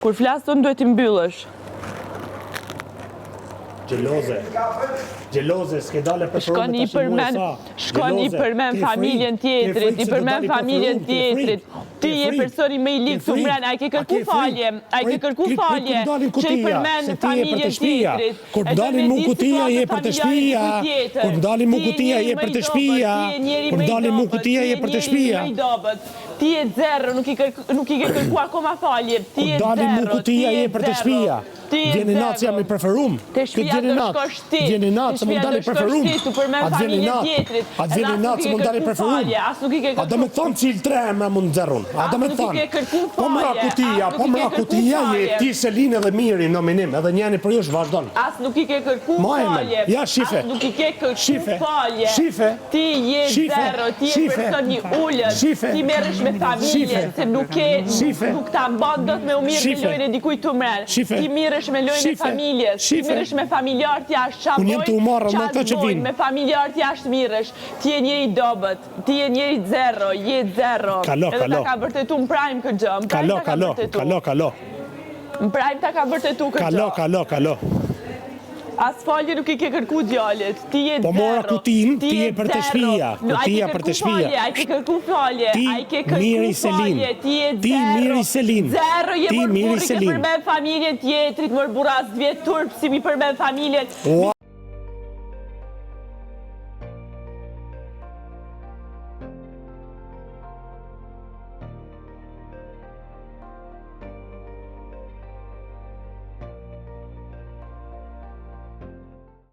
Kur flas ton duhet t'i mbyllësh. Gjeloze, s'ke dale për Shkon i përmen familjen tjetrit, i përmen familjen tjetrit. Ti je personi me i likë të mren, a i ke kërku falje, që i përmen familjen tjetrit. Kur dalin mu kutia, je për të shpia. Kur dalin mu kutia, je për të shpia. Kur dalin mu kutia, je për të shpia. Ti je zero, nuk i ke kërku akoma falje. Ti je zero, dalin mu kutia, je për të shpia. Vjeni natë jam i preferum. Te shpia të shkosh ti. Vjeni natë se më ndali preferum. Tu përmen familjen tjetrit. Atë vjeni natë se më ndali preferum. A do me thonë cilë tre me më nëzërun. A do me thonë. Po mra kutia, je ti Selin edhe Miri nominim. Edhe njeni për jush vazhdon. As nuk i ke kërku falje. Ja, shife. As nuk i ke kërku falje. Shife. Ti je zero, ti je person një ullët. Ti merresh me familjen, se nuk ta mban dot me u mirë me lojnë e dikujt të mren. Ti mirësh me lojnë e familjes. Ti mirësh me familjarët jashtë qabojnë. Me familjarët jashtë mirësh. Ti je njeri dobët. Ti je njeri zero, je zero. Edhe ta ka vërtetu në prime këtë gjë. Kalo. Në prime ta ka vërtetu këtë gjë. Kalo. As falje nuk i ke kërku djallit. Ti je zero. Po mora kutin, ti je për të shpia. Kutia për të shpia. A i ke kërku falje. Ti Miri Selin. Ti Miri Selin. Zero je mërë burri ke përmen familjen tjetrit, mërë buras dvjetë turp si mi përmen familjen.